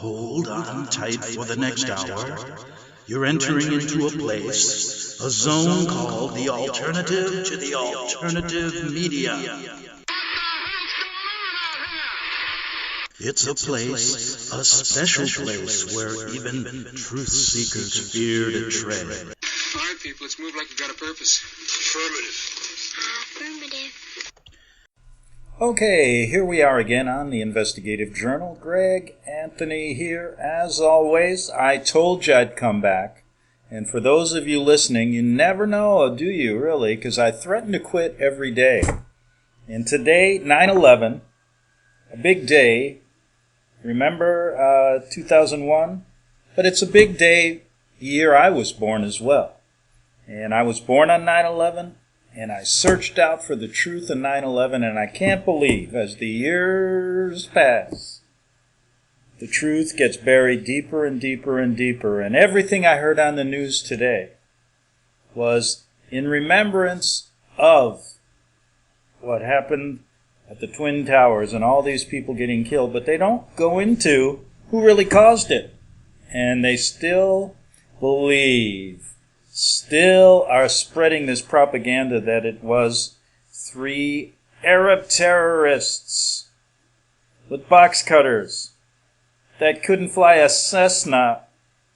Hold on tight for the next hour. You're entering into a place, a zone called the alternative to the alternative media. It's a place, a special place where even truth seekers fear to tread. All right, people, let's move like we've got a purpose. Affirmative. Okay, here we are again on the Investigative Journal. Greg Anthony here. As always, I told you I'd come back. And for those of you listening, you never know, do you, really? Because I threaten to quit every day. And today, 9/11, a big day. Remember 2001? But it's a big day the year I was born as well. And I was born on 9/11. And I searched out for the truth of 9/11, and I can't believe, as the years pass, the truth gets buried deeper and deeper and deeper. And everything I heard on the news today was in remembrance of what happened at the Twin Towers and all these people getting killed. But they don't go into who really caused it. And they still believe, still are spreading this propaganda that it was 3 Arab terrorists with box cutters that couldn't fly a Cessna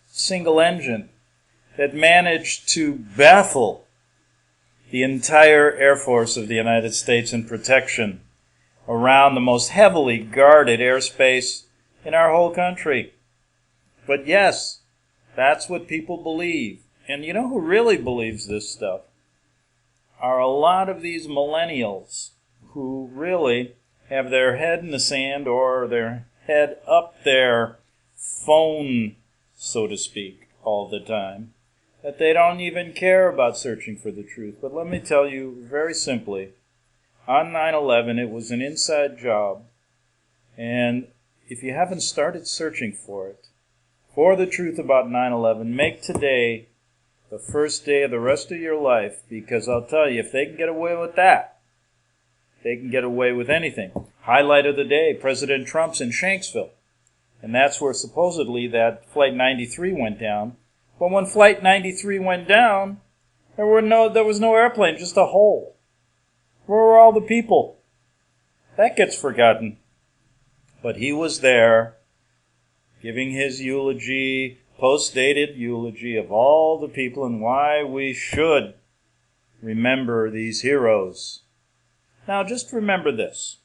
single engine, that managed to baffle the entire Air Force of the United States in protection around the most heavily guarded airspace in our whole country. But yes, that's what people believe. And you know who really believes this stuff? Are a lot of these millennials who really have their head in the sand or their head up their phone, so to speak, all the time, that they don't even care about searching for the truth. But let me tell you very simply, on 9/11, it was an inside job. And if you haven't started searching for it, for the truth about 9/11, make today the first day of the rest of your life, because I'll tell you, if they can get away with that, they can get away with anything. Highlight of the day, President Trump's in Shanksville. And that's where supposedly that Flight 93 went down. But when Flight 93 went down, there was no airplane, just a hole. Where were all the people? That gets forgotten. But he was there, giving his eulogy, post-dated eulogy of all the people and why we should remember these heroes. Now, just remember this.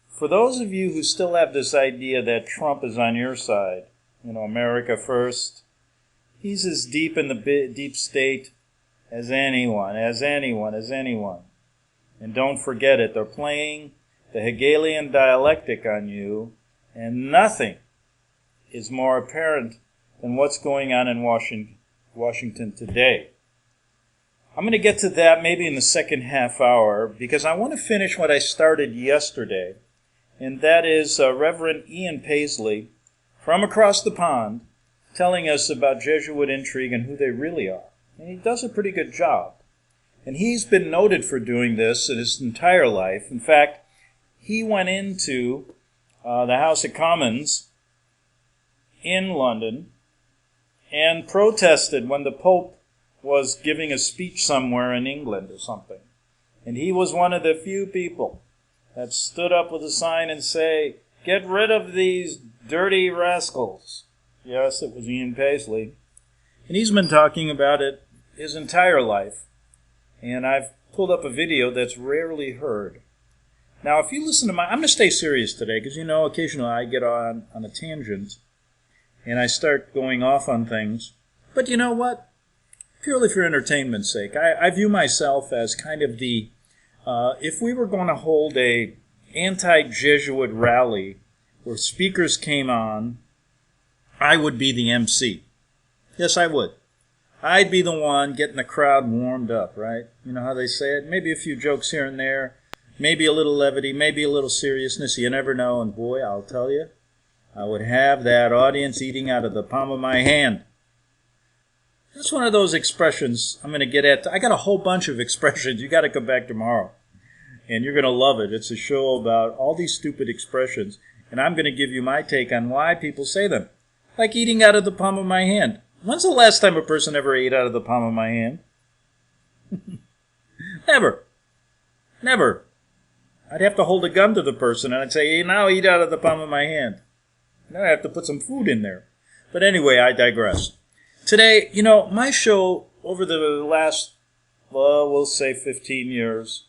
For those of you who still have this idea that Trump is on your side, America first, he's as deep in the deep state as anyone. And don't forget it, they're playing the Hegelian dialectic on you, and nothing is more apparent than what's going on in Washington today. I'm going to get to that maybe in the second half hour, because I want to finish what I started yesterday, and that is Reverend Ian Paisley from across the pond telling us about Jesuit intrigue and who they really are. And he does a pretty good job. And he's been noted for doing this in his entire life. In fact, he went into the House of Commons in London and protested when the Pope was giving a speech somewhere in England or something. And he was one of the few people that stood up with a sign and say, "Get rid of these dirty rascals." Yes, it was Ian Paisley. And he's been talking about it his entire life. And I've pulled up a video that's rarely heard. Now, if you listen to I'm going to stay serious today, because occasionally I get on a tangent and I start going off on things. But you know what? Purely for entertainment's sake, I view myself as kind of the, if we were going to hold a anti-Jesuit rally where speakers came on, I would be the MC. Yes, I would. I'd be the one getting the crowd warmed up, right? You know how they say it? Maybe a few jokes here and there, maybe a little levity, maybe a little seriousness. You never know. And boy, I'll tell you, I would have that audience eating out of the palm of my hand. That's one of those expressions I'm going to get at. I got a whole bunch of expressions. You got to come back tomorrow. And you're going to love it. It's a show about all these stupid expressions. And I'm going to give you my take on why people say them. Like eating out of the palm of my hand. When's the last time a person ever ate out of the palm of my hand? Never. Never. I'd have to hold a gun to the person and I'd say, hey, now eat out of the palm of my hand. Now I have to put some food in there. But anyway, I digress. Today, my show over the last, we'll say 15 years,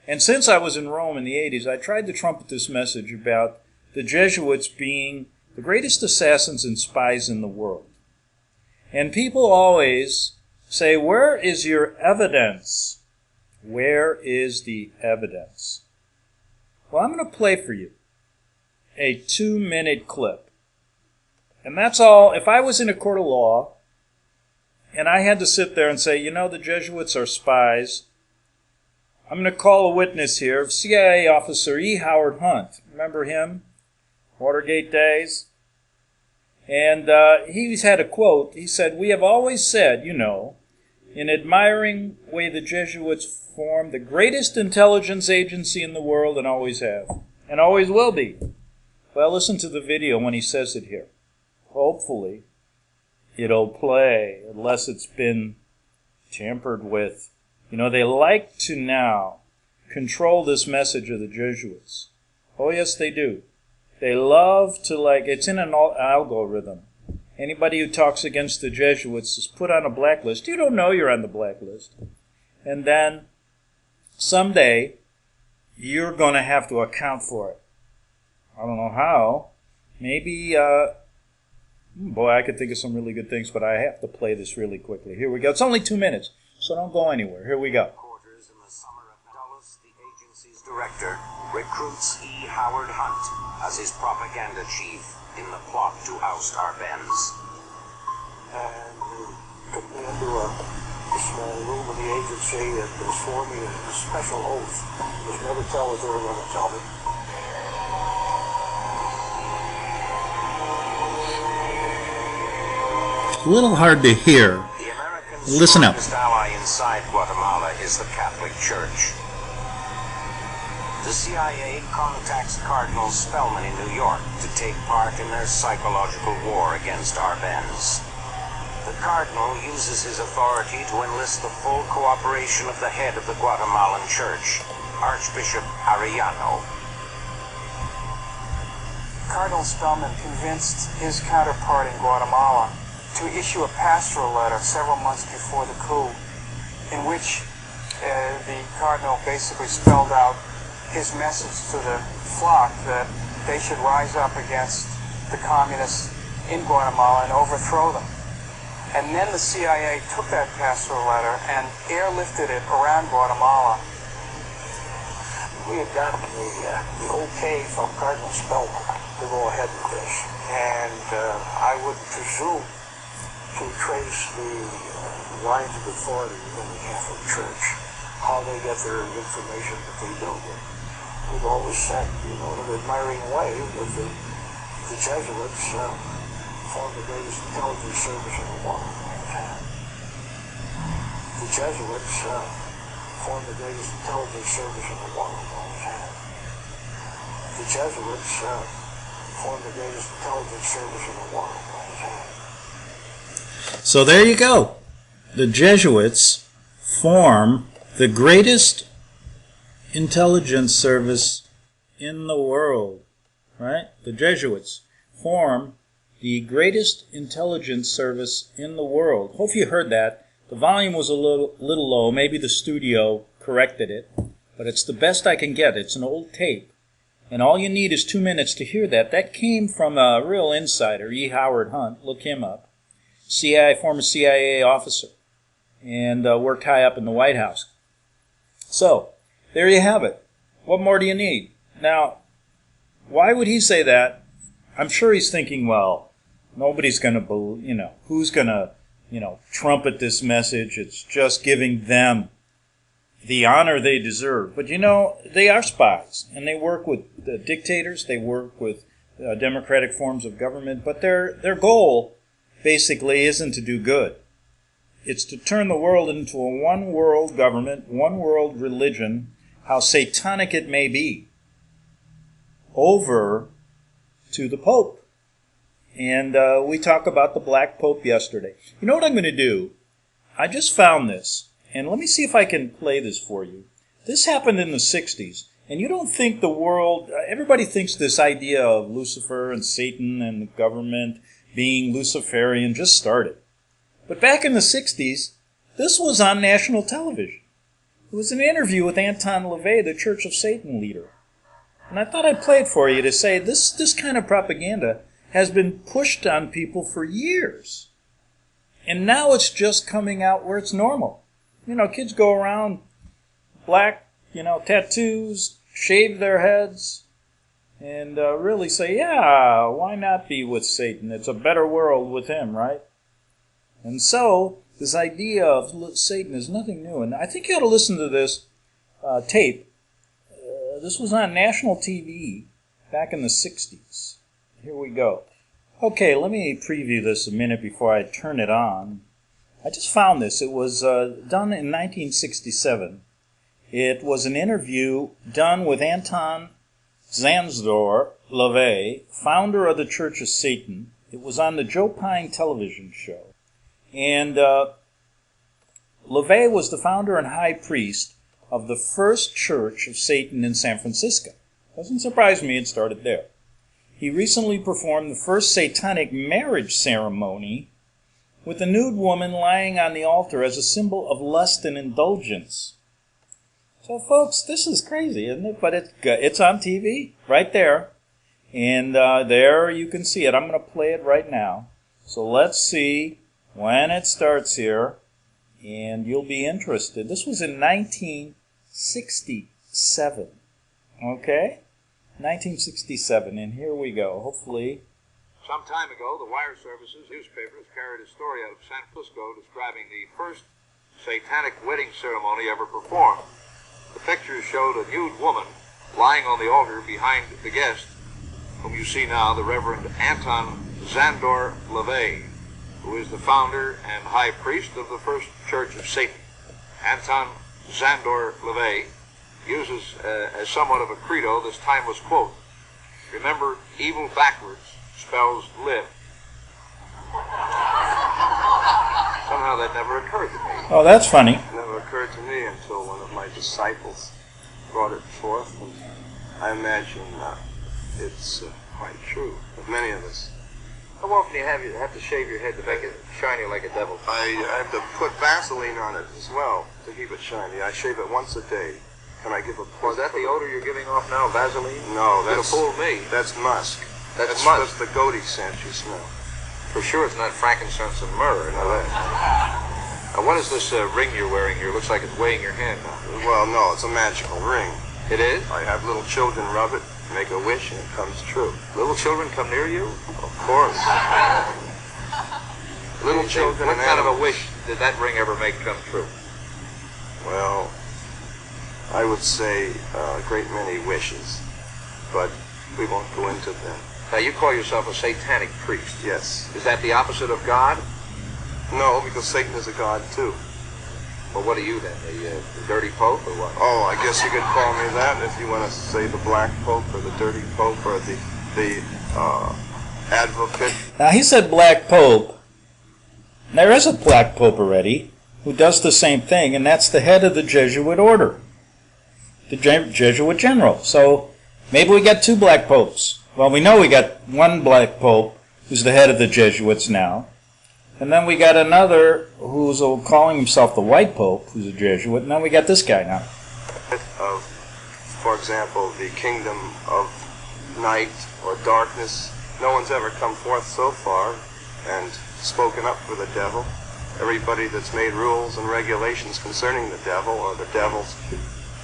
and since I was in Rome in the 80s, I tried to trumpet this message about the Jesuits being the greatest assassins and spies in the world. And people always say, where is your evidence? Where is the evidence? Well, I'm going to play for you a 2-minute clip. And that's all. If I was in a court of law and I had to sit there and say, the Jesuits are spies, I'm going to call a witness here, CIA officer E. Howard Hunt. Remember him? Watergate days. And he's had a quote. He said, we have always said, in admiring way the Jesuits formed the greatest intelligence agency in the world and always have, and always will be. Well, listen to the video when he says it here. Hopefully, it'll play, unless it's been tampered with. They like to now control this message of the Jesuits. Oh, yes, they do. They love to, it's in an algorithm. Anybody who talks against the Jesuits is put on a blacklist. You don't know you're on the blacklist. And then, someday, you're going to have to account for it. I don't know how. Maybe, I could think of some really good things, but I have to play this really quickly. Here we go. It's only 2 minutes, so don't go anywhere. Here we go. Quarters in the summer of Dulles, the agency's director recruits E. Howard Hunt as his propaganda chief in the plot to oust Arbenz. And they took me into a small room in the agency and swore me a special oath. Just never tell what they were going to tell me. A little hard to hear. The American Listen up. strongest ally inside Guatemala is the Catholic Church. The CIA contacts Cardinal Spellman in New York to take part in their psychological war against Arbenz. The Cardinal uses his authority to enlist the full cooperation of the head of the Guatemalan Church, Archbishop Arellano. Cardinal Spellman convinced his counterpart in Guatemala to issue a pastoral letter several months before the coup, in which the Cardinal basically spelled out his message to the flock that they should rise up against the communists in Guatemala and overthrow them. And then the CIA took that pastoral letter and airlifted it around Guatemala. We had gotten the okay from Cardinal Spellman to go ahead with this. And I would presume to trace the lines of authority within the Catholic Church, how they get their information that they do. We've always said, in an admiring way, that the Jesuits formed the greatest intelligence service in the world. The Jesuits formed the greatest intelligence service in the world. The Jesuits formed the greatest intelligence service in the world. So there you go. The Jesuits form the greatest intelligence service in the world, right? The Jesuits form the greatest intelligence service in the world. Hope you heard that. The volume was a little low. Maybe the studio corrected it, but it's the best I can get. It's an old tape, and all you need is 2 minutes to hear that. That came from a real insider, E. Howard Hunt. Look him up. Former CIA officer, and worked high up in the White House. So, there you have it. What more do you need? Now, why would he say that? I'm sure he's thinking, well, nobody's going to, who's going to, trumpet this message? It's just giving them the honor they deserve. But, they are spies, and they work with dictators, they work with democratic forms of government, but their goal basically isn't to do good. It's to turn the world into a one-world government, one-world religion, how satanic it may be, over to the Pope. And we talked about the Black Pope yesterday. You know what I'm going to do? I just found this, and let me see if I can play this for you. This happened in the 60s, and you don't think the world, everybody thinks this idea of Lucifer and Satan and the government being Luciferian just started. But back in the 60s, this was on national television. It was an interview with Anton LaVey, the Church of Satan leader. And I thought I'd play it for you to say this kind of propaganda has been pushed on people for years. And now it's just coming out where it's normal. You know, kids go around black, tattoos, shave their heads, and really say, yeah, why not be with Satan? It's a better world with him, right? And so, this idea of Satan is nothing new. And I think you ought to listen to this tape. This was on national TV back in the 60s. Here we go. Okay, let me preview this a minute before I turn it on. I just found this. It was done in 1967. It was an interview done with Anton Szandor LaVey, founder of the Church of Satan. It was on the Joe Pine television show. And LaVey was the founder and high priest of the first Church of Satan in San Francisco. Doesn't surprise me it started there. He recently performed the first satanic marriage ceremony with a nude woman lying on the altar as a symbol of lust and indulgence. So, folks, this is crazy, isn't it? But it's on TV right there. And there you can see it. I'm going to play it right now. So let's see when it starts here. And you'll be interested. This was in 1967. Okay? 1967, and here we go, hopefully. Some time ago, the Wire Services newspapers carried a story out of San Francisco describing the first satanic wedding ceremony ever performed. The pictures showed a nude woman lying on the altar behind the guest, whom you see now, the Reverend Anton Szandor LaVey, who is the founder and high priest of the First Church of Satan. Anton Szandor LaVey uses as somewhat of a credo this timeless quote: "Remember, evil backwards spells live." Somehow that never occurred to me. Oh, that's funny. It never occurred to me until one of my disciples brought it forth, and I imagine it's quite true of many of us. How often do you have to shave your head to make it shiny like a devil? I have to put Vaseline on it as well to keep it shiny. I shave it once a day. Can I give a plug? Was that the odor you're giving off now, Vaseline? No, that's... You'd have fooled me. That's musk. That's musk. That's the goatee scent you smell. For sure it's not frankincense and myrrh. No, that. Now, what is this ring you're wearing here? Looks like it's weighing your hand now. Well, no, it's a magical ring. It is? I have little children rub it, make a wish, and it comes true. Little children come near you? Of course. Little children. What kind of a wish did that ring ever make come true? Well, I would say a great many wishes, but we won't go into them. Now, you call yourself a satanic priest. Yes. Is that the opposite of God? No, because Satan is a god, too. Well, what are you then? The dirty pope, or what? Oh, I guess you could call me that if you want to say the black pope, or the dirty pope, or the advocate. Now, he said black pope. There is a black pope already who does the same thing, and that's the head of the Jesuit order. The Jesuit general. So maybe we got two black popes. Well, we know we got one black pope who's the head of the Jesuits now. And then we got another who's calling himself the white pope, who's a Jesuit. And then we got this guy now. Of, for example, the kingdom of night or darkness. No one's ever come forth so far and spoken up for the devil. Everybody that's made rules and regulations concerning the devil or the devil's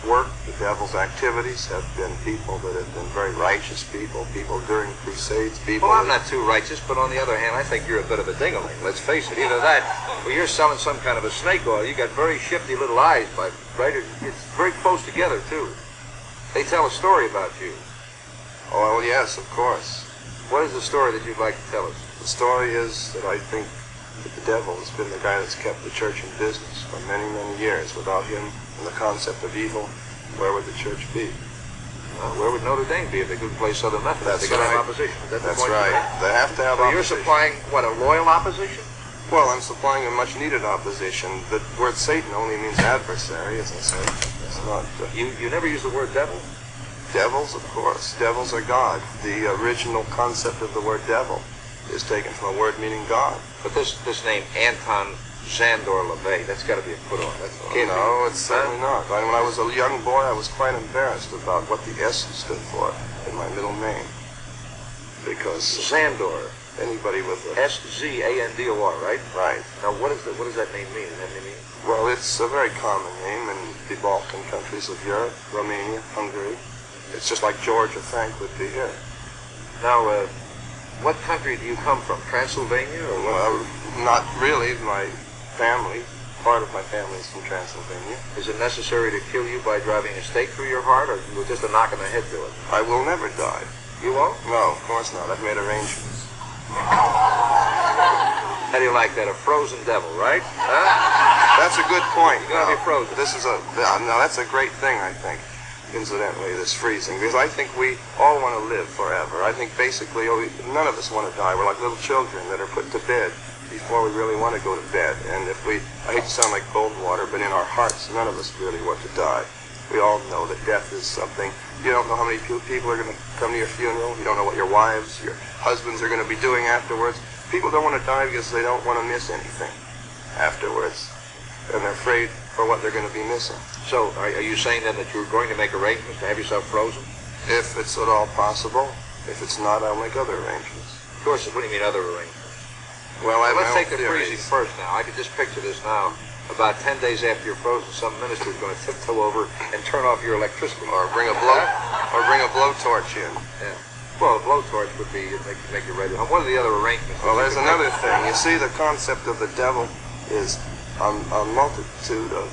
work, the devil's activities, have been people that have been very righteous people during crusades, people... Well, I'm not too righteous, but on the other hand, I think you're a bit of a ding-a-ling. Let's face it, either that, or you're selling some kind of a snake oil. You got very shifty little eyes, right? It's very close together, too. They tell a story about you. Oh, well, yes, of course. What is the story that you'd like to tell us? The story is that I think that the devil has been the guy that's kept the church in business for many, many years. Without him and the concept of evil, where would the church be? Where would Notre Dame be if they couldn't play Southern Methodist? That's they got to right. have opposition. Is that the That's point right. you're making? They have to have So opposition. you're supplying, what, a loyal opposition? Well, I'm supplying a much-needed opposition. The word Satan only means adversary, as I said. It's not... You never use the word devil? Devils, of course. Devils are God. The original concept of the word devil is taken from a word meaning God. But this name, Anton Zandor LaVey, that's got to be a put-on. No, it's certainly not. When I was a young boy, I was quite embarrassed about what the S stood for in my middle name. Because Zandor. Anybody with a... S-Z-A-N-D-O-R, right? Right. Now, what does that name mean? Does that mean? Well, it's a very common name in the Balkan countries of Europe, Romania, Hungary. It's just like George or Frank would be here. Now, what country do you come from? Transylvania or what? Well, not really. My family, part of my family is from Transylvania. Is it necessary to kill you by driving a stake through your heart, or just a knock on the head to it? I will never die. You won't? No, of course not. I've made arrangements. How do you like that? A frozen devil, right? Huh? That's a good point. You're going to be frozen. Now, that's a great thing, I think. Incidentally, this freezing, because I think we all want to live forever. I think basically none of us want to die. We're like little children that are put to bed before we really want to go to bed. And I hate to sound like cold water, but in our hearts, none of us really want to die. We all know that death is something. You don't know how many people are going to come to your funeral. You don't know what your wives, your husbands are going to be doing afterwards. People don't want to die because they don't want to miss anything afterwards. And they're afraid for what they're going to be missing. So, are you saying then that you're going to make arrangements to have yourself frozen? If it's at all possible. If it's not, I'll make other arrangements. Of course, what do you mean other arrangements? Well, Let's take the freezing first now. I can just picture this now. About 10 days after you're frozen, some minister is going to tiptoe over and turn off your electricity. Or bring a blowtorch in. Yeah. Well, a blowtorch would be make you ready. What are the other arrangements? Well, there's another thing. You see, the concept of the devil is a multitude of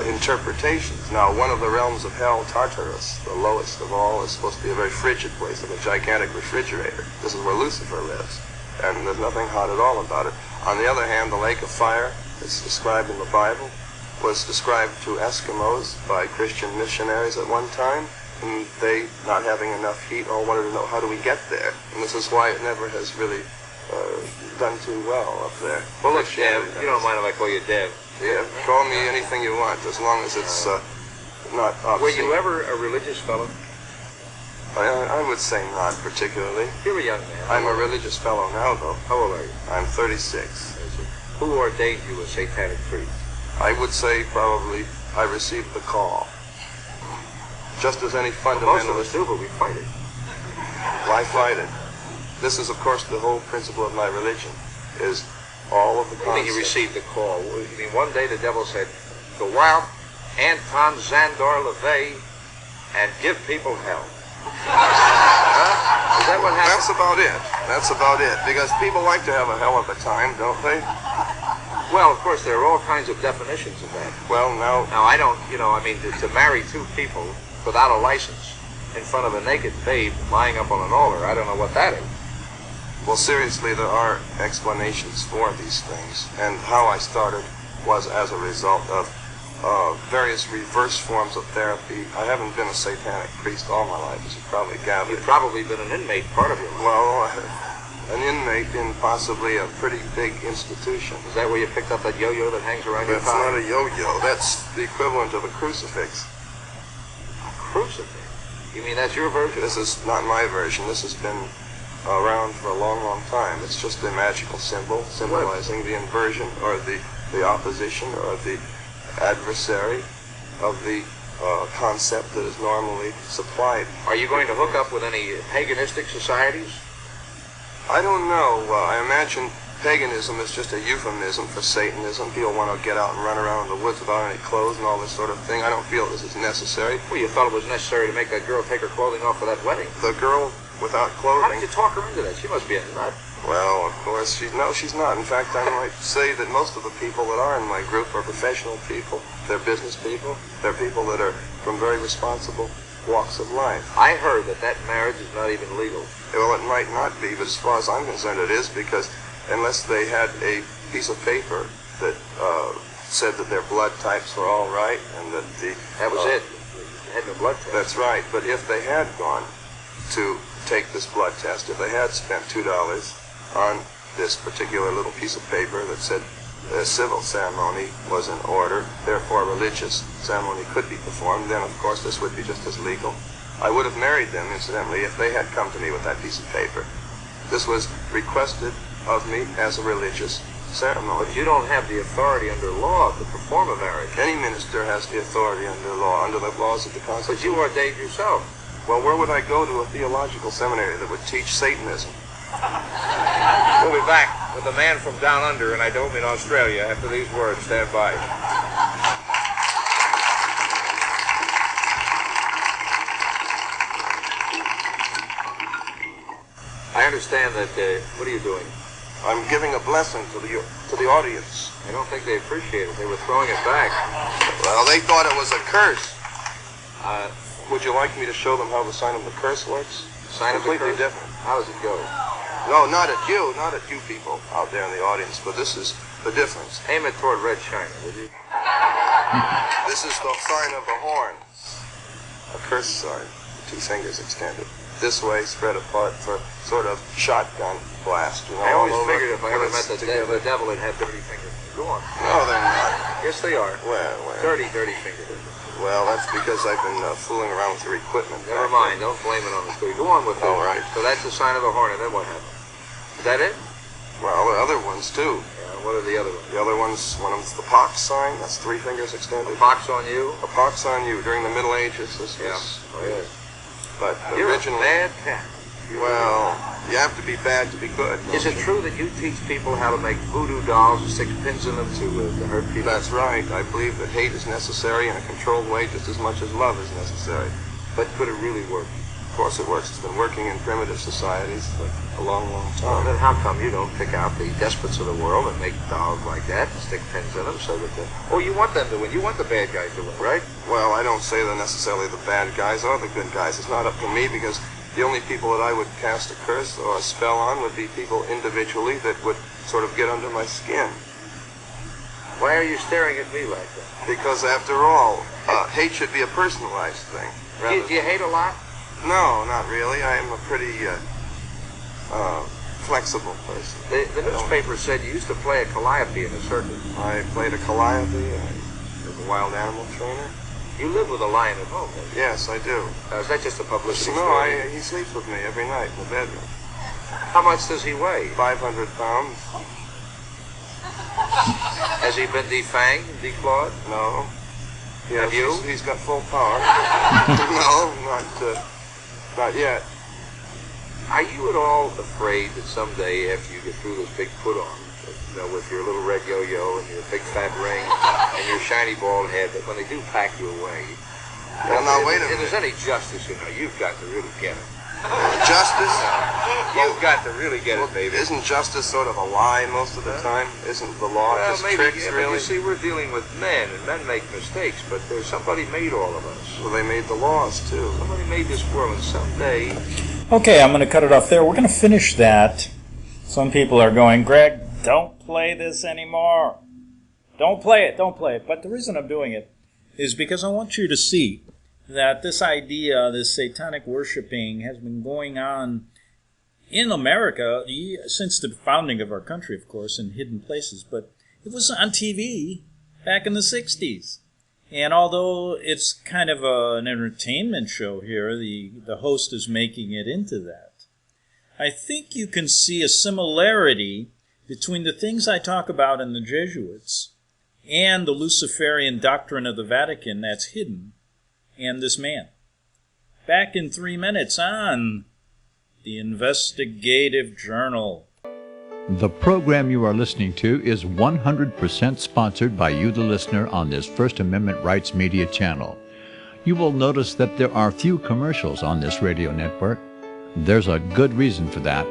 interpretations. Now, one of the realms of hell, Tartarus, the lowest of all, is supposed to be a very frigid place, like a gigantic refrigerator. This is where Lucifer lives, and there's nothing hot at all about it. On the other hand, the lake of fire, it's described in the Bible, was described to Eskimos by Christian missionaries at one time, and they, not having enough heat, all wanted to know, how do we get there? And this is why it never has really done too well up there. Well, look, Dev, you don't mind if I call you Dev. Yeah, call me anything you want, as long as it's not obscene. Were you ever a religious fellow? I would say not particularly. You're a young man. I'm a religious fellow now, though. How old are you? I'm 36. Who ordained you a satanic priest? I would say probably I received the call. Just as any fundamentalist... Most of us do, but we fight it. Why fight it? This is, of course, the whole principle of my religion, is all of the concepts... You mean you received the call? You mean one day the devil said, go out, Anton Zandor LaVey, and give people hell? Huh? Is that what happened? That's about it. That's about it. Because people like to have a hell of a time, don't they? Well, of course, there are all kinds of definitions of that. Well, now... Now, I don't, to marry two people without a license in front of a naked babe lying up on an altar, I don't know what that is. Well, seriously, there are explanations for these things. And how I started was as a result of various reverse forms of therapy. I haven't been a satanic priest all my life, as you probably gathered. You've probably been an inmate part of your life. Well, an inmate in possibly a pretty big institution. Is that where you picked up that yo-yo that hangs around your That's thigh? not a yo-yo. That's the equivalent of a crucifix. A crucifix? You mean that's your version? This is not my version. This has been around for a long, long time. It's just a magical symbol symbolizing the inversion or the opposition or the adversary of the concept that is normally supplied. Are you going to hook up with any paganistic societies? I don't know. I imagine paganism is just a euphemism for Satanism. People want to get out and run around in the woods without any clothes and all this sort of thing. I don't feel this is necessary. Well, you thought it was necessary to make that girl take her clothing off for that wedding. The girl without clothing? How did you talk her into that? She must be a nut. Well, of course, she's not. In fact, I might say that most of the people that are in my group are professional people. They're business people. They're people that are from very responsible walks of life. I heard that marriage is not even legal. Well, it might not be, but as far as I'm concerned, it is, because unless they had a piece of paper that said that their blood types were all right and that That was it. had no blood test. That's right, but if they had gone to take this blood test, if they had spent $2 on this particular little piece of paper that said the civil ceremony was in order, therefore a religious ceremony could be performed, then of course this would be just as legal. I would have married them, incidentally, if they had come to me with that piece of paper. This was requested of me as a religious ceremony. But you don't have the authority under law to perform a marriage. Any minister has the authority under law, under the laws of the Constitution. But you ordained yourself. Well, where would I go to a theological seminary that would teach Satanism? We'll be back with a man from down under, and I don't mean Australia, after these words. Stand by. I understand that, what are you doing? I'm giving a blessing to the audience. I don't think they appreciate it. They were throwing it back. Well, they thought it was a curse. Would you like me to show them how the sign of the curse works? Sign of the curse? Completely different. How does it go? No, not at you people out there in the audience, but this is the difference. Aim it toward Red China, would you? This is the sign of the horn. A curse sign, 2 fingers extended. This way, spread apart for sort of shotgun blast. You know, I always all over, figured if I ever met the devil, it'd have dirty fingers. Go on. No, they're not. Yes, they are. Well. Dirty fingers. Well, that's because I've been fooling around with your equipment. Never mind. Don't blame it on the tree. Go on with it. All right. So that's the sign of the horn, and then what happened? Is that it? Well, the other ones, too. Yeah, what are the other ones? The other ones, one of them's the pox sign. That's 3 fingers extended. A pox on you? A pox on you. During the Middle Ages, this was... Yeah. Oh, yes. But You're originally... a bad cat. Well, you have to be bad to be good. Is it true that you teach people how to make voodoo dolls and stick pins in them to hurt people? That's right. I believe that hate is necessary in a controlled way just as much as love is necessary. But could it really work? Of course it works. It's been working in primitive societies for a long, long Well, time. then how come you don't pick out the despots of the world and make dolls like that and stick pins in them so that you want them to win. You want the bad guys to win, right? Well, I don't say they're necessarily the bad guys or the good guys. It's not up to me because the only people that I would cast a curse or a spell on would be people individually that would sort of get under my skin. Why are you staring at me like that? Because after all, hate should be a personalized thing. Do you hate a lot? No, not really. I am a pretty flexible person. The newspaper said you used to play a calliope in a circus. I played a calliope. I was a wild animal trainer. You live with a lion at home, don't you? Yes, I do. Is that just a publicity No, story? he sleeps with me every night in the bedroom. How much does he weigh? 500 pounds. Has he been defanged and declawed? No. Yes, Have you? He's got full power. No, not yet. Are you at all afraid that someday after you get through this big put-on, with your little red yo-yo and your big fat ring and your shiny bald head, that when they do pack you away, Well, now, wait a if there's minute. any justice, you've got to really get it. Justice? You've got to really get it, baby. Isn't justice sort of a lie most of the time? Isn't the law Well, just maybe, tricks, yeah, but really? you see, we're dealing with men, and men make mistakes, but there's somebody made all of us. Well, they made the laws, too. Somebody made this world, and someday... Okay, I'm going to cut it off there. We're going to finish that. Some people are going, Greg, don't play this anymore. Don't play it. But the reason I'm doing it is because I want you to see that this idea, this satanic worshiping, has been going on in America since the founding of our country, of course, in hidden places. But it was on TV back in the 60s. And although it's kind of an entertainment show here, the host is making it into that. I think you can see a similarity between the things I talk about in the Jesuits and the Luciferian doctrine of the Vatican that's hidden, and this man. Back in 3 minutes on the Investigative Journal. The program you are listening to is 100% sponsored by you, the listener, on this First Amendment Rights Media channel. You will notice that there are few commercials on this radio network. There's a good reason for that.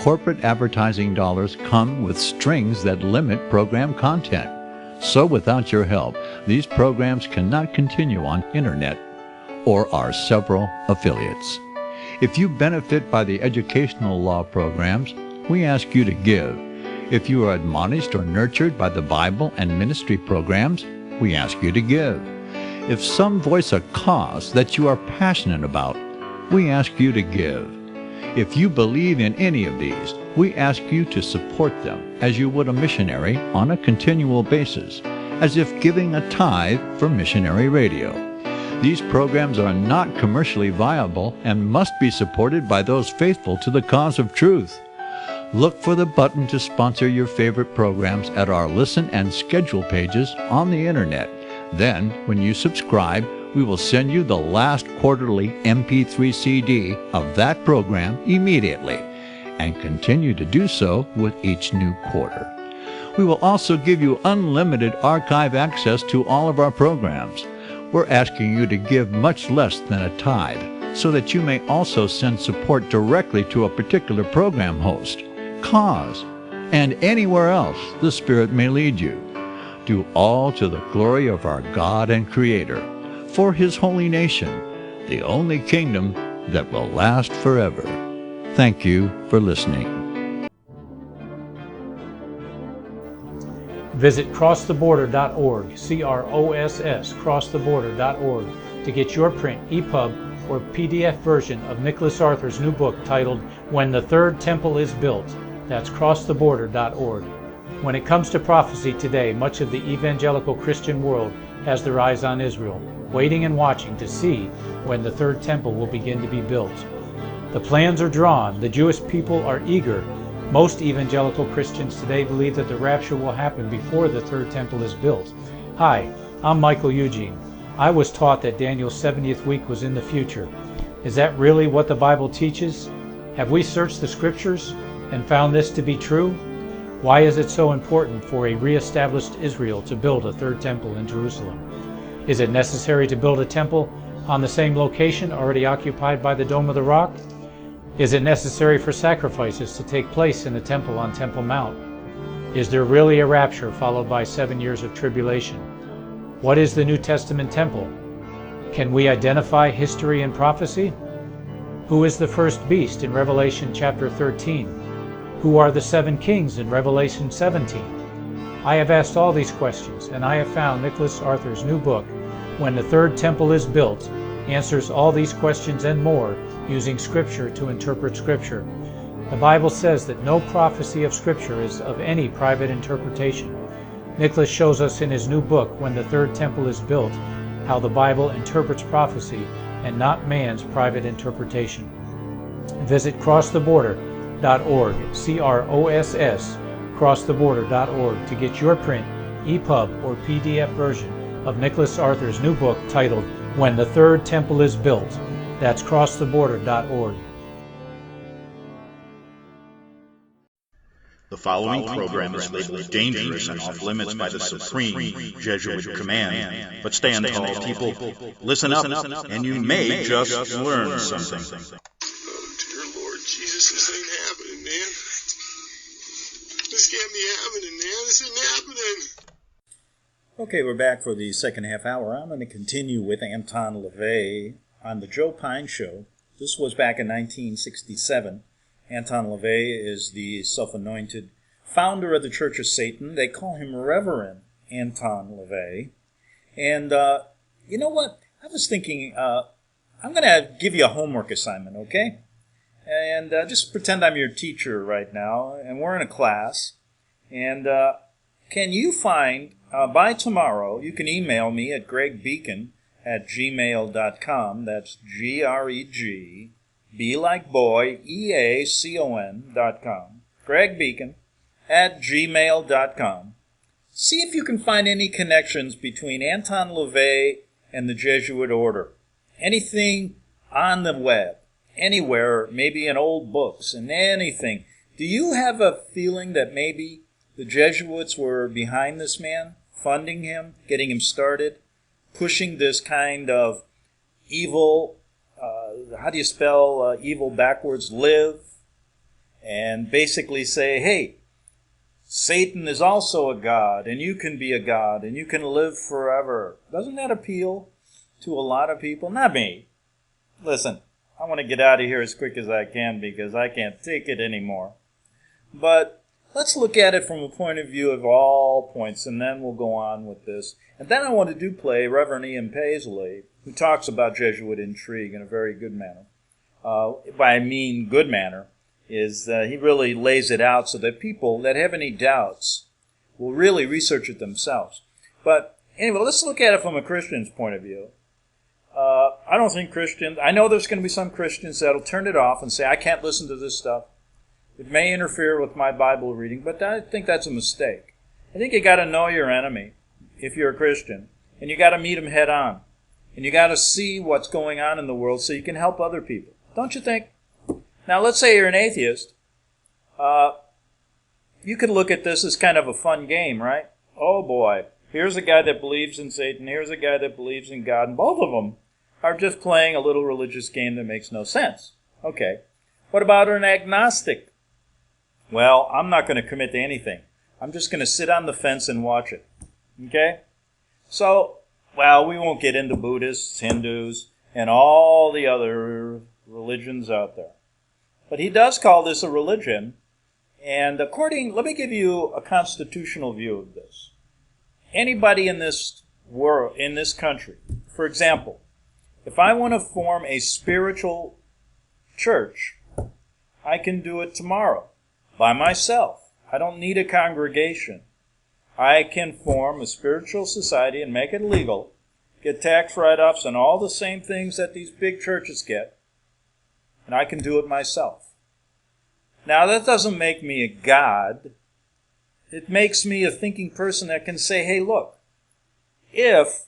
Corporate advertising dollars come with strings that limit program content. So without your help, these programs cannot continue on internet or our several affiliates. If you benefit by the educational law programs, we ask you to give. If you are admonished or nurtured by the Bible and ministry programs, we ask you to give. if some voice a cause that you are passionate about, we ask you to give. If you believe in any of these, we ask you to support them as you would a missionary on a continual basis, as if giving a tithe for missionary radio. These programs are not commercially viable and must be supported by those faithful to the cause of truth. Look for the button to sponsor your favorite programs at our listen and schedule pages on the internet. Then, when you subscribe, we will send you the last quarterly MP3 CD of that program immediately, and continue to do so with each new quarter. We will also give you unlimited archive access to all of our programs. We're asking you to give much less than a tithe, so that you may also send support directly to a particular program host, cause, and anywhere else the Spirit may lead you. Do all to the glory of our God and Creator, for His holy nation, the only kingdom that will last forever. Thank you for listening. Visit crosstheborder.org, CROSS, crosstheborder.org, to get your print, EPUB, or PDF version of Nicholas Arthur's new book titled When the Third Temple is Built. That's crosstheborder.org. When it comes to prophecy today, much of the evangelical Christian world has their eyes on Israel, waiting and watching to see when the third temple will begin to be built. The plans are drawn. The Jewish people are eager. Most evangelical Christians today believe that the rapture will happen before the third temple is built. Hi, I'm Michael Eugene. I was taught that Daniel's 70th week was in the future. Is that really what the Bible teaches? Have we searched the Scriptures and found this to be true? Why is it so important for a re-established Israel to build a third temple in Jerusalem? Is it necessary to build a temple on the same location already occupied by the Dome of the Rock? Is it necessary for sacrifices to take place in the temple on Temple Mount? Is there really a rapture followed by 7 years of tribulation? What is the New Testament temple? Can we identify history and prophecy? Who is the first beast in Revelation chapter 13? Who are the 7 kings in Revelation 17? I have asked all these questions, and I have found Nicholas Arthur's new book, When the Third Temple is Built, answers all these questions and more using Scripture to interpret Scripture. The Bible says that no prophecy of Scripture is of any private interpretation. Nicholas shows us in his new book, When the Third Temple is Built, how the Bible interprets prophecy and not man's private interpretation. Visit crosstheborder.org, CROSS, crosstheborder.org, to get your print, EPUB, or PDF version of Nicholas Arthur's new book titled When the Third Temple is Built. That's crosstheborder.org. The following program is labeled dangerous and off limits by the supreme Jesuit command. But stand tall, people. Listen up, and you may just learn something. Oh, dear Lord Jesus, this ain't happening, man. This can't be happening, man. This isn't happening. Okay, we're back for the second half hour. I'm going to continue with Anton LaVey on the Joe Pine Show. This was back in 1967. Anton LaVey is the self-anointed founder of the Church of Satan. They call him Reverend Anton LaVey. And you know what? I was thinking, I'm going to give you a homework assignment, okay? And just pretend I'm your teacher right now, and we're in a class. And can you find, by tomorrow, you can email me at gregbeacon@gmail.com. That's Greg, B like boy, EACON.com. GregBeacon@gmail.com. See if you can find any connections between Anton LaVey and the Jesuit order. Anything on the web, anywhere, maybe in old books and anything. Do you have a feeling that maybe the Jesuits were behind this man, funding him, getting him started, pushing this kind of evil, how do you spell evil backwards? Live. And basically say, hey, Satan is also a god, and you can be a god, and you can live forever. Doesn't that appeal to a lot of people? Not me. Listen, I want to get out of here as quick as I can because I can't take it anymore. But let's look at it from a point of view of all points, and then we'll go on with this. And then I want to play Reverend Ian Paisley, who talks about Jesuit intrigue in a very good manner. By I mean good manner, is he really lays it out so that people that have any doubts will really research it themselves. But anyway, let's look at it from a Christian's point of view. I don't think Christians, I know there's going to be some Christians that'll turn it off and say, I can't listen to this stuff. It may interfere with my Bible reading, but I think that's a mistake. I think you got to know your enemy if you're a Christian, and you got to meet him head on, and you got to see what's going on in the world so you can help other people. Don't you think? Now, let's say you're an atheist. You could look at this as kind of a fun game, right? Oh boy, here's a guy that believes in Satan, here's a guy that believes in God, and both of them are just playing a little religious game that makes no sense. Okay, what about an agnostic? Well, I'm not going to commit to anything. I'm just going to sit on the fence and watch it. Okay? So, well, we won't get into Buddhists, Hindus, and all the other religions out there. But he does call this a religion, and let me give you a constitutional view of this. Anybody in this world, in this country, for example, if I want to form a spiritual church, I can do it tomorrow by myself. I don't need a congregation. I can form a spiritual society and make it legal, get tax write-offs and all the same things that these big churches get, and I can do it myself. Now, that doesn't make me a god. It makes me a thinking person that can say, hey, look, if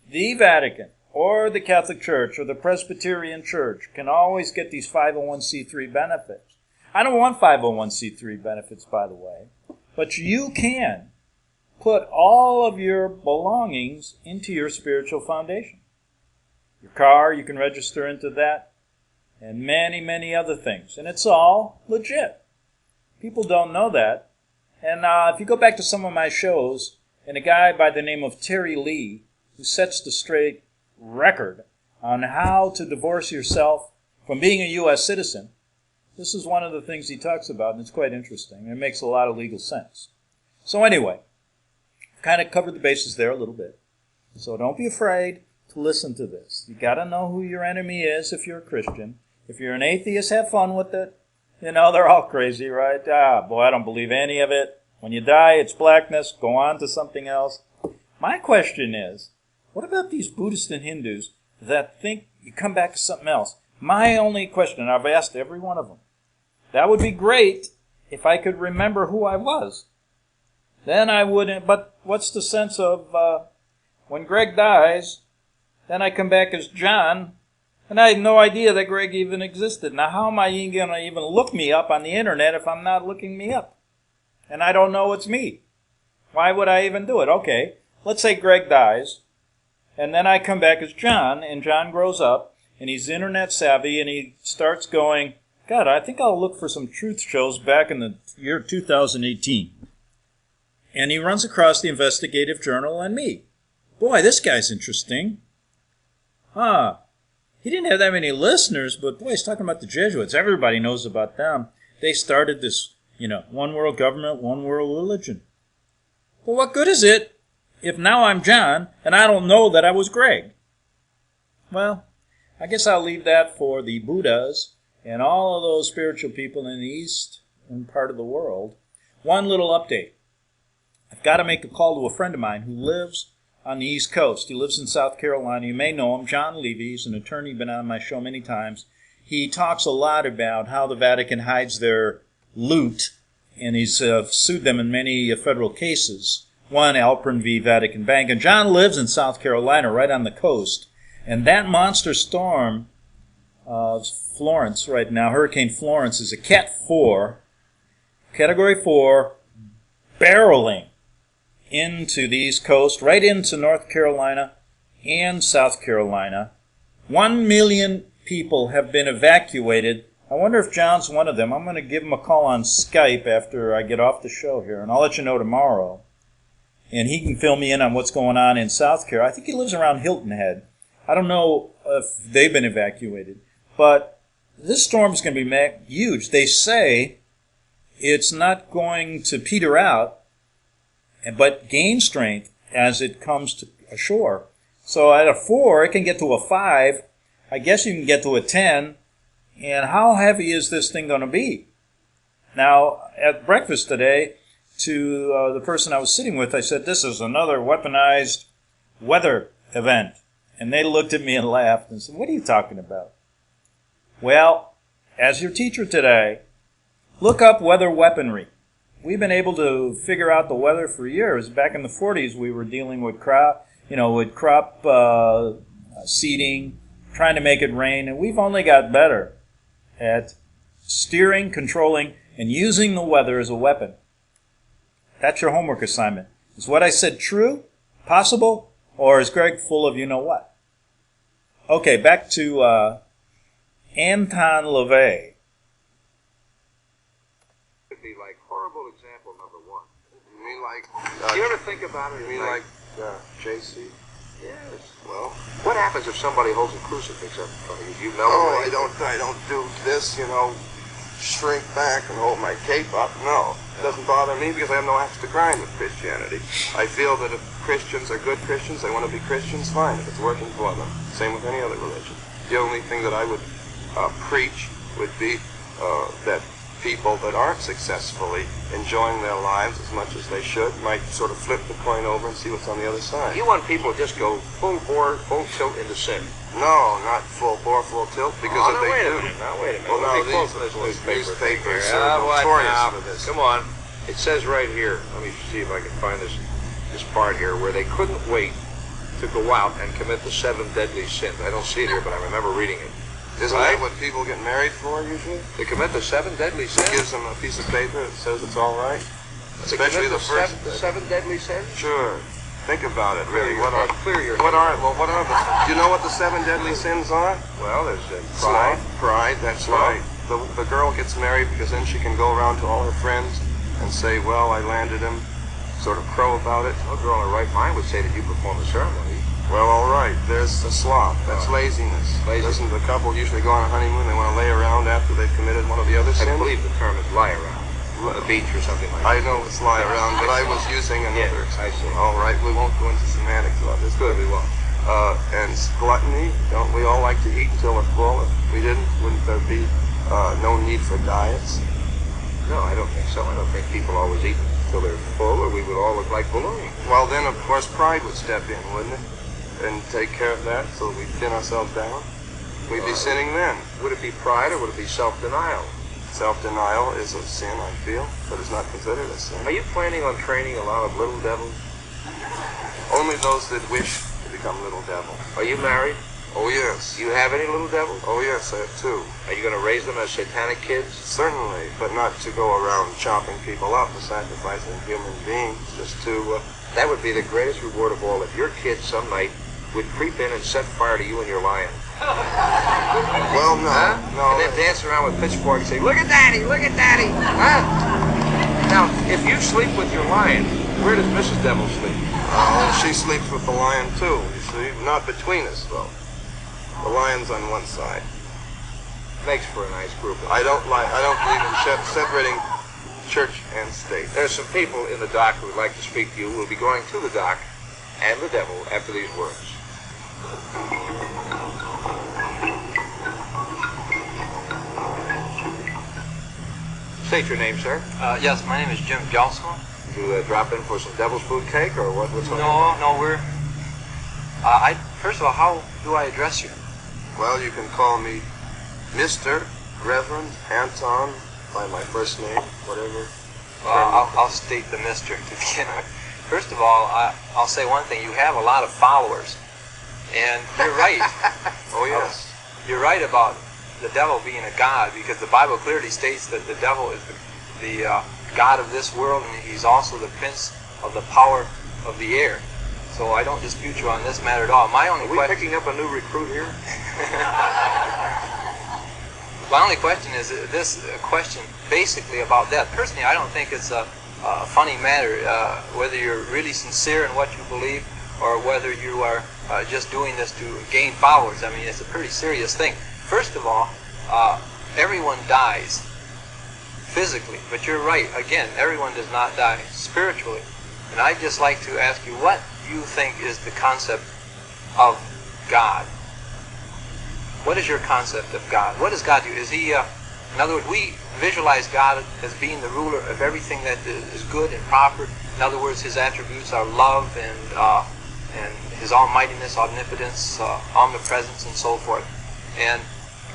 the Vatican or the Catholic Church or the Presbyterian Church can always get these 501c3 benefits. I don't want 501c3 benefits, by the way, but you can put all of your belongings into your spiritual foundation. Your car, you can register into that, and many, many other things. And it's all legit. People don't know that. And if you go back to some of my shows, and a guy by the name of Terry Lee, who sets the straight record on how to divorce yourself from being a U.S. citizen, this is one of the things he talks about, and it's quite interesting. It makes a lot of legal sense. So anyway, kind of covered the bases there a little bit. So don't be afraid to listen to this. You got to know who your enemy is if you're a Christian. If you're an atheist, have fun with it. You know, they're all crazy, right? Boy, I don't believe any of it. When you die, it's blackness. Go on to something else. My question is, what about these Buddhists and Hindus that think you come back to something else? My only question, and I've asked every one of them, that would be great if I could remember who I was. Then I wouldn't, but what's the sense of when Greg dies, then I come back as John, and I had no idea that Greg even existed. Now, how am I going to even look me up on the internet if I'm not looking me up? And I don't know it's me. Why would I even do it? Okay, let's say Greg dies, and then I come back as John, and John grows up, and he's internet savvy, and he starts going, God, I think I'll look for some truth shows back in the year 2018. And he runs across the investigative journal and me. Boy, this guy's interesting. He didn't have that many listeners, but boy, he's talking about the Jesuits. Everybody knows about them. They started this, one world government, one world religion. Well, what good is it if now I'm John and I don't know that I was Greg? Well, I guess I'll leave that for the Buddhas and all of those spiritual people in the East and part of the world. One little update. I've got to make a call to a friend of mine who lives on the East Coast. He lives in South Carolina. You may know him, John Levy. He's an attorney, been on my show many times. He talks a lot about how the Vatican hides their loot, and he's sued them in many federal cases. One, Alpern v. Vatican Bank. And John lives in South Carolina, right on the coast. And that monster storm, Florence right now, Hurricane Florence, is a Cat 4, Category 4, barreling into the East Coast, right into North Carolina and South Carolina. 1 million people have been evacuated. I wonder if John's one of them. I'm going to give him a call on Skype after I get off the show here, and I'll let you know tomorrow. And he can fill me in on what's going on in South Carolina. I think he lives around Hilton Head. I don't know if they've been evacuated, but this storm is going to be huge. They say it's not going to peter out, but gain strength as it comes to ashore. So at a 4, it can get to a 5. I guess you can get to a 10. And how heavy is this thing going to be? Now, at breakfast today, to the person I was sitting with, I said, this is another weaponized weather event. And they looked at me and laughed and said, what are you talking about? Well, as your teacher today, look up weather weaponry. We've been able to figure out the weather for years. Back in the 40s, we were dealing with crop seeding, trying to make it rain, and we've only got better at steering, controlling, and using the weather as a weapon. That's your homework assignment. Is what I said true, possible, or is Greg full of you-know-what? Okay, back to Anton LaVey. It'd be like horrible example number 1. You mean like... Do you ever think about it? You mean like JC? Yes. Well, what happens if somebody holds a crucifix up in front of you? You melt I don't do this, shrink back and hold my cape up. No, it doesn't bother me because I have no axe to grind with Christianity. I feel that if Christians are good Christians, they want to be Christians, fine, if it's working for them. Same with any other religion. The only thing that I would preach would be that people that aren't successfully enjoying their lives as much as they should might sort of flip the coin over and see what's on the other side. You want people to just go full bore, full tilt into sin? No, not full bore, full tilt, because if they do... Wait a minute. Well, no, these newspapers are notorious for this. Come on. It says right here, let me see if I can find this part here, where they couldn't wait to go out and commit the 7 deadly sins. I don't see it here, but I remember reading it. Isn't that what people get married for, usually? To commit the 7 deadly sins? It gives them a piece of paper that says it's all right. Especially the first... The 7 deadly sins? Sure. Think about it, really. Do you know what the 7 deadly sins are? Well, there's pride. Pride, that's right. The girl gets married because then she can go around to all her friends and say, well, I landed him, sort of crow about it. No girl in her right mind would say that you performed the ceremony. Well, all right. There's a sloth. That's laziness. Doesn't the couple usually go on a honeymoon? They want to lay around after they've committed one of the other sins? I believe the term is lie around. A beach or something like that. I know it's lie around, but I was using another. I see. All right. We won't go into semantics about this. Good, we won't. And gluttony. Don't we all like to eat until we're full? If we didn't, wouldn't there be no need for diets? No, I don't think so. I don't think people always eat until they're full, or we would all look like balloons. Well, then, of course, pride would step in, wouldn't it? And take care of that so we thin ourselves down. We'd be sinning then. Would it be pride or would it be self-denial? Self-denial is a sin, I feel, but it's not considered a sin. Are you planning on training a lot of little devils? Only those that wish to become little devils. Are you married? Oh, yes. Do you have any little devils? Oh, yes, I have 2. Are you going to raise them as satanic kids? Certainly, but not to go around chopping people up and sacrificing human beings, just to... That would be the greatest reward of all if your kids some night would creep in and set fire to you and your lion. Well, no. Huh? No. And then dance around with pitchforks and say, look at Daddy, look at Daddy. Huh? Now, if you sleep with your lion, where does Mrs. Devil sleep? She sleeps with the lion, too, you see. Not between us, though. The lion's on one side. Makes for a nice group. I don't believe in separating church and state. There's some people in the dock who would like to speak to you. We'll be going to the dock and the devil after these words. State your name, sir. Yes, my name is Jim Gelsma. You drop in for some devil's food cake, or what's going on? No, we're... first of all, how do I address you? Well, you can call me Mr. Reverend Anton, by my first name, whatever. I'll state the Mr. to begin with. First of all, I'll say one thing. You have a lot of followers. And you're right. Oh, yes. You're right about the devil being a god, because the Bible clearly states that the devil is the god of this world, and he's also the prince of the power of the air. So I don't dispute you on this matter at all. My only Are we picking up a new recruit here? My only question is this question basically about death. Personally, I don't think it's a funny matter whether you're really sincere in what you believe or whether you are just doing this to gain followers. I mean, it's a pretty serious thing. First of all, everyone dies physically. But you're right. Again, everyone does not die spiritually. And I'd just like to ask you, what do you think is the concept of God? What is your concept of God? What does God do? Is he, in other words, we visualize God as being the ruler of everything that is good and proper. In other words, his attributes are love and his almightiness, omnipotence, omnipresence, and so forth. And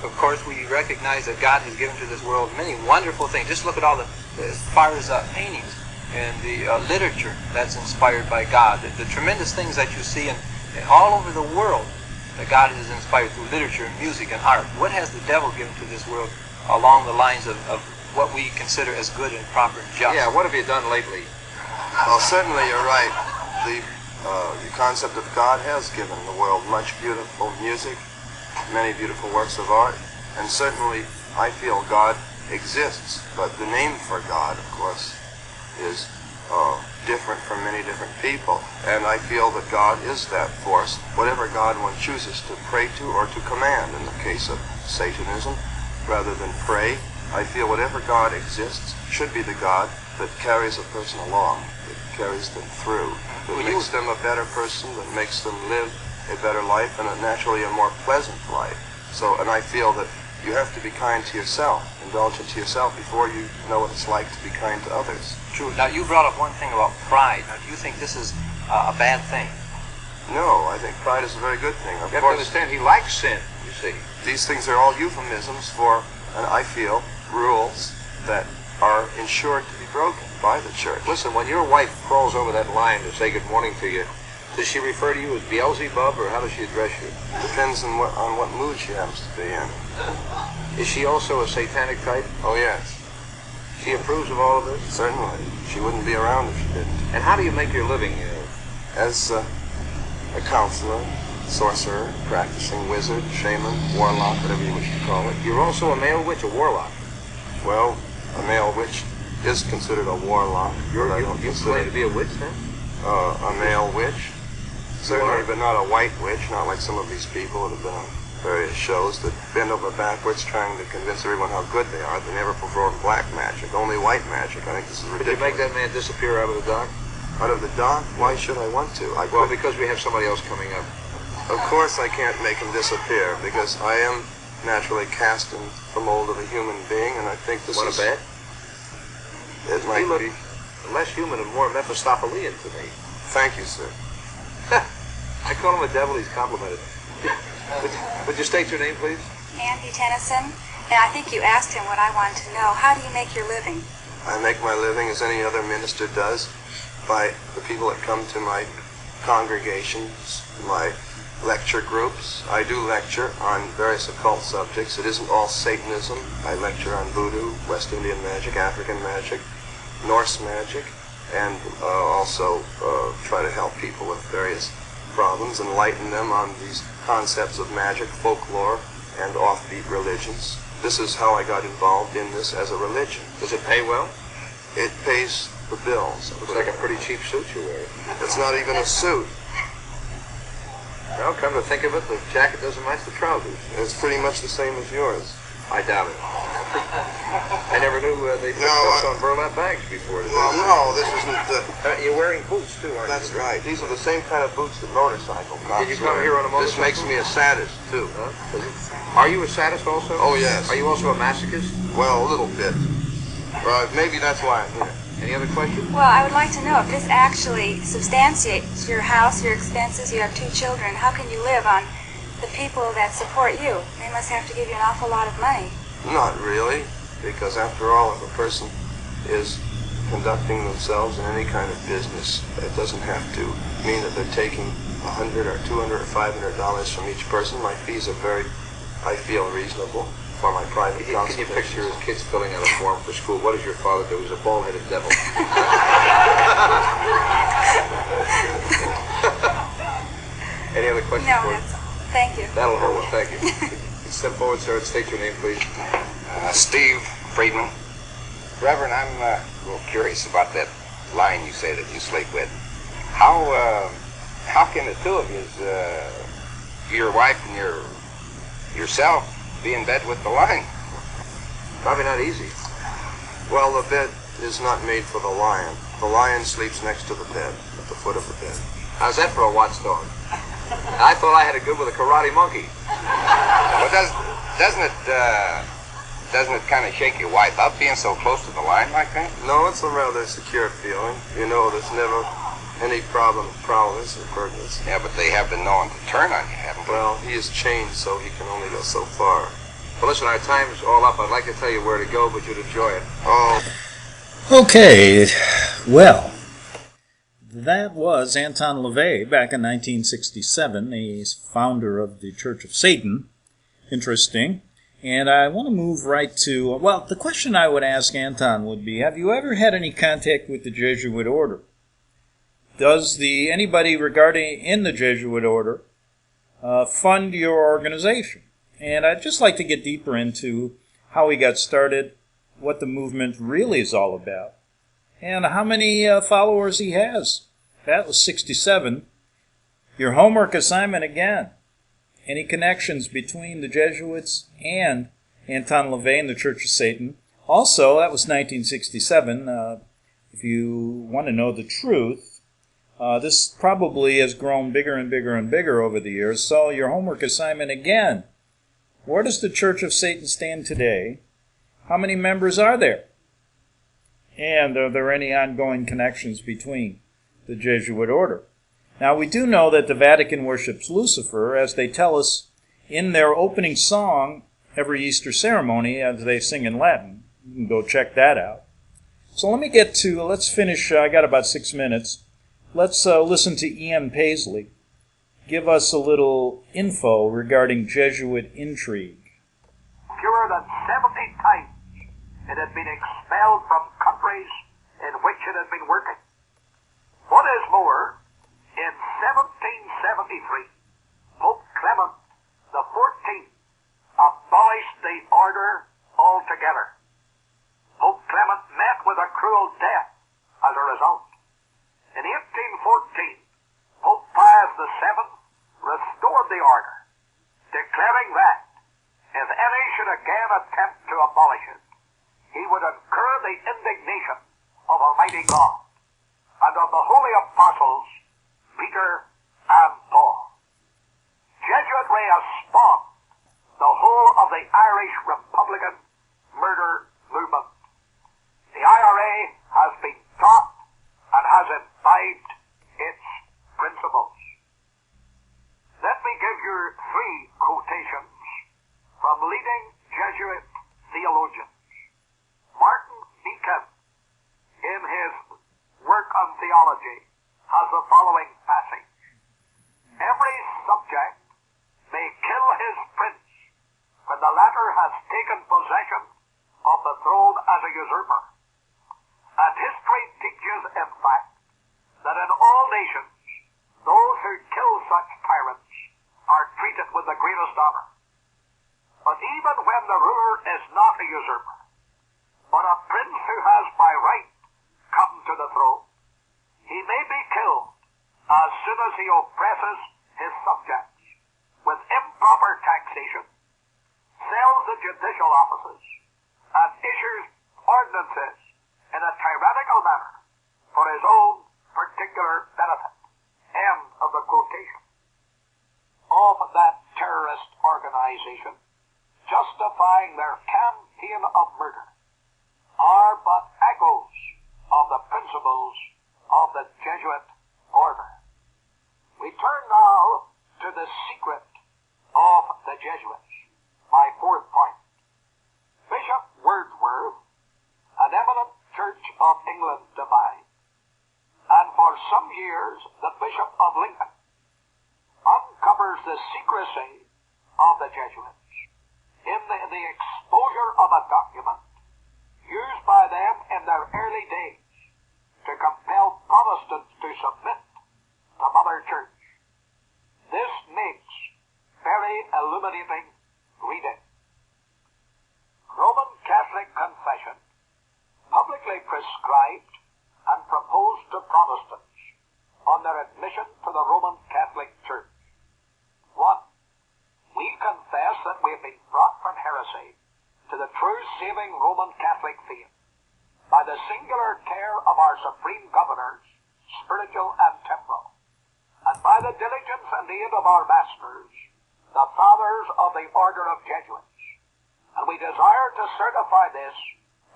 of course, we recognize that God has given to this world many wonderful things. Just look at all as far as paintings and the literature that's inspired by God. The tremendous things that you see in all over the world that God has inspired through literature, music, and art. What has the devil given to this world along the lines of what we consider as good and proper and just? Yeah, what have you done lately? Well, certainly you're right. The concept of God has given the world much beautiful music, many beautiful works of art, and certainly I feel God exists. But the name for God, of course, is different from many different people, and I feel that God is that force, whatever God one chooses to pray to or to command. In the case of Satanism, rather than pray, I feel whatever God exists should be the God that carries a person along, that carries them through, that makes them a better person, that makes them live a better life, and naturally a more pleasant life. So, and I feel that you have to be kind to yourself, indulgent to yourself, before you know what it's like to be kind to others. True. Now, you brought up one thing about pride. Now, do you think this is a bad thing? No, I think pride is a very good thing. Of You have to course, understand, he likes sin, you see. these things are all euphemisms for, and I feel, rules that are ensured to be broken by the church. Listen, when your wife crawls over that line to say good morning to you, does she refer to you as Beelzebub, or how does she address you? Depends on what mood she happens to be in. Is she also a satanic type? Oh, yes. She approves of all of this? Certainly. She wouldn't be around if she didn't. And how do you make your living? As a counselor, sorcerer, practicing wizard, shaman, warlock, whatever you wish to call it. You're also a male witch, a warlock. Well, a male witch is considered a warlock. You claim to be a witch, then? A male witch. Certainly, but not a white witch, not like some of these people that have been on various shows that bend over backwards trying to convince everyone how good they are. They never perform black magic, only white magic. I think this is ridiculous. Did you make that man disappear out of the dock? Out of the dock? Why should I want to? Well, because we have somebody else coming up. Of course I can't make him disappear, because I am naturally cast in the mold of a human being, and I think this Want is... to bet? It might be. Less human and more Mephistophelian to me. Thank you, sir. I call him a devil, he's complimented. Would you state your name, please? Andy Tennyson. And I think you asked him what I wanted to know. How do you make your living? I make my living as any other minister does, by the people that come to my congregations, my lecture groups. I do lecture on various occult subjects. It isn't all Satanism. I lecture on voodoo, West Indian magic, African magic, Norse magic, and also try to help people with various problems, enlighten them on these concepts of magic, folklore, and offbeat religions. This is how I got involved in this as a religion. Does it pay well? It pays the bills. Looks like a pretty cheap suit you're wearing. It's not even a suit. Well, come to think of it, the jacket doesn't match the trousers. It's pretty much the same as yours. I doubt it. I never knew they put belts on burlap bags before. Well, no, this isn't the... You're wearing boots, too, aren't That's you? right. These are the same kind of boots that motorcycle cops Did you come here on a motorcycle? This makes me a sadist, too. Huh? Are you a sadist also? Oh, yes. Are you also a masochist? Well, a little bit. Maybe that's why I'm here. Any other questions? Well, I would like to know if this actually substantiates your house, your expenses. You have 2 children. How can you live on the people that support you? They must have to give you an awful lot of money. Not really, because after all, if a person is conducting themselves in any kind of business, it doesn't have to mean that they're taking $100 or $200 or $500 from each person. My fees are very, I feel, reasonable for my private consultations. Can you picture his kids filling out a form for school? What does your father do? He's a bald-headed devil. Any other questions? No, that's all. Thank you. That'll hold one. Thank you. Step forward, sir, and state your name, please. Steve Friedman. Reverend, I'm a little curious about that line you say that you sleep with. How can the 2 of you, your wife and yourself, be in bed with the line? Probably not easy. Well, the bed is not made for the lion. The lion sleeps next to the bed, at the foot of the bed. How's that for a watchdog? I thought I had it good with a karate monkey. Well, doesn't it kind of shake your wife up being so close to the line like that? No, it's a rather secure feeling. You know, there's never any problem with prowess or burglars. Yeah, but they have been known to turn on you, haven't they? Well, he is chained, so he can only go so far. Well, listen, our time's all up. I'd like to tell you where to go, but you'd enjoy it. Oh. Okay, well, that was Anton LaVey back in 1967, the founder of the Church of Satan. Interesting. And I want to move right to, well, the question I would ask Anton would be, have you ever had any contact with the Jesuit order? Does anybody regarding in the Jesuit order fund your organization? And I'd just like to get deeper into how he got started, what the movement really is all about, and how many followers he has. That was 67. Your homework assignment again. Any connections between the Jesuits and Anton LaVey and the Church of Satan? Also, that was 1967. If you want to know the truth, this probably has grown bigger and bigger and bigger over the years. So your homework assignment again. Where does the Church of Satan stand today? How many members are there? And are there any ongoing connections between the Jesuit order? Now, we do know that the Vatican worships Lucifer, as they tell us in their opening song every Easter ceremony, as they sing in Latin. You can go check that out. So let's finish, I got about 6 minutes. Let's listen to Ian Paisley give us a little info regarding Jesuit intrigue. Fewer than 70 times it had been expelled from countries in which it had been working. What is more, in 1773, Pope Clement XIV abolished the order altogether. Pope Clement met with a cruel death as a result. In 1814, Pope Pius VII restored the order, declaring that if any should again attempt to abolish it, he would incur the indignation of Almighty God and of the holy apostles Peter and Paul. Jesuitry has spawned the whole of the Irish Republican murder movement. The IRA has been taught and has imbibed its principles. Let me give you 3 quotations from leading Jesuit theologians. Martin Beacon, in his work on theology, has the following passage. Every subject may kill his prince when the latter has taken possession of the throne as a usurper. And history teaches, in fact, that in all nations, those who kill such tyrants are treated with the greatest honor. But even when the ruler is not a usurper, but a prince who has by right come to the throne, he may be killed as soon as he oppresses his subjects with improper taxation, sells the judicial offices, and issues ordinances in a tyrannical manner for his own particular benefit. End of the quotation. Of that terrorist organization, justifying their campaign of murder, are but echoes of the principles of the Jesuit order. We turn now to the secret of the Jesuits. My 4th point. Bishop Wordsworth, an eminent Church of England divine, and for some years the Bishop of Lincoln, uncovers the secrecy of the Jesuits in the exposure of a document used by them in their early days to compel Protestants to submit to Mother Church. This makes very illuminating reading. Roman Catholic confession publicly prescribed and proposed to Protestants on their admission to the Roman Catholic Church. 1. We confess that we have been brought from heresy to the true saving Roman Catholic faith, by the singular care of our supreme governors, spiritual and temporal, and by the diligence and aid of our masters, the fathers of the order of Jesuits. And we desire to certify this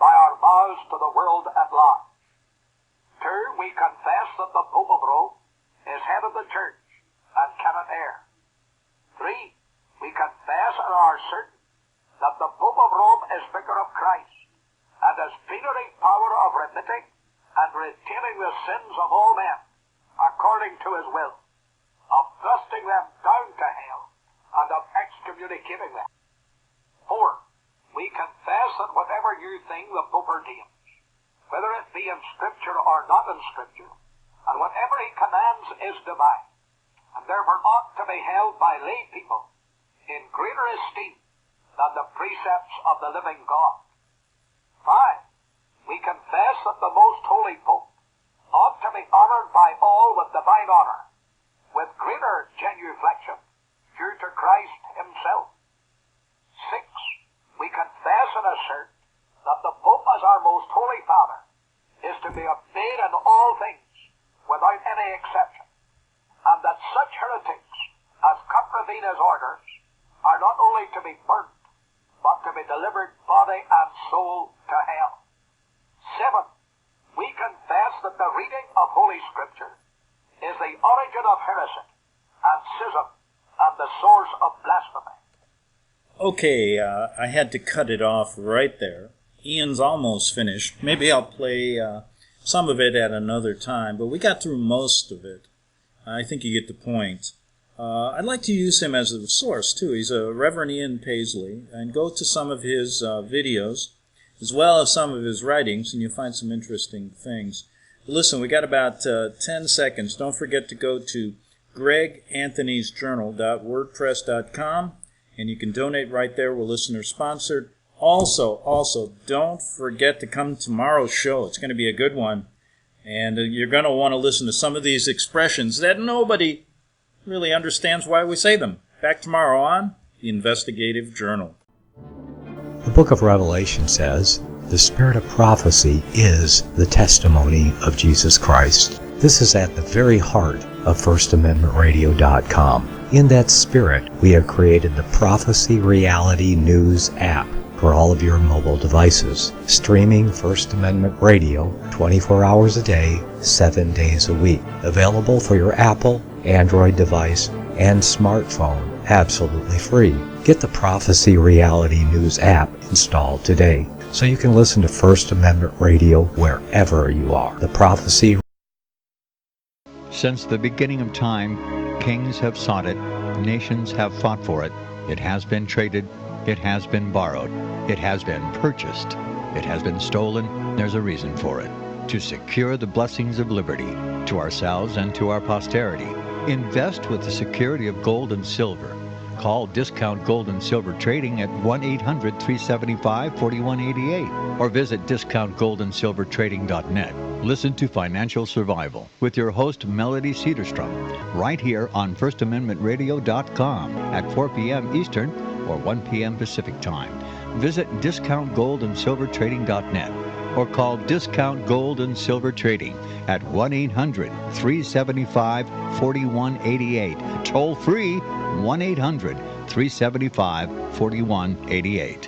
by our vows to the world at large. 2, we confess that the Pope of Rome is head of the Church and cannot err. 3, we confess and are certain that the Pope of Rome is Vicar of Christ, and has plenary power of remitting and retaining the sins of all men, according to his will, of thrusting them down to hell, and of excommunicating them. 4, we confess that whatever new thing the Pope ordains, whether it be in Scripture or not in Scripture, and whatever he commands is divine, and therefore ought to be held by lay people in greater esteem than the precepts of the living God. 5, we confess that the most holy Pope ought to be honored by all with divine honor, with greater genuflection due to Christ himself. 6, we confess and assert that the Pope as our most holy Father is to be obeyed in all things without any exception, and that such heretics as contravene his orders are not only to be burnt, but to be delivered body and soul to hell. 7, we confess that the reading of Holy Scripture is the origin of heresy and schism and the source of blasphemy. Okay, I had to cut it off right there. Ian's almost finished. Maybe I'll play some of it at another time, but we got through most of it. I think you get the point. I'd like to use him as a source, too. He's a Reverend Ian Paisley, and go to some of his videos, as well as some of his writings, and you'll find some interesting things. Listen, we got about 10 seconds. Don't forget to go to greganthonysjournal.wordpress.com, and you can donate right there. We're listener-sponsored. Also, don't forget to come to tomorrow's show. It's going to be a good one, and you're going to want to listen to some of these expressions that nobody really understands why we say them. Back tomorrow on the Investigative Journal. The book of Revelation says, the spirit of prophecy is the testimony of Jesus Christ. This is at the very heart of FirstAmendmentRadio.com. In that spirit, we have created the Prophecy Reality News app for all of your mobile devices, streaming First Amendment Radio 24 hours a day, 7 days a week. Available for your Apple, Android device, and smartphone absolutely free. Get the Prophecy Reality News app installed today so you can listen to First Amendment Radio wherever you are. The Prophecy. Since the beginning of time, kings have sought it, nations have fought for it. It has been traded, it has been borrowed, it has been purchased, it has been stolen. There's a reason for it. To secure the blessings of liberty to ourselves and to our posterity. Invest with the security of gold and silver. Call Discount Gold and Silver Trading at 1-800-375-4188 or visit discountgoldandsilvertrading.net. Listen to Financial Survival with your host Melody Cedarstrom right here on FirstAmendmentRadio.com at 4 p.m. Eastern or 1 p.m. Pacific Time. Visit discountgoldandsilvertrading.net or call Discount Gold and Silver Trading at 1-800-375-4188. Toll free 1-800-375-4188.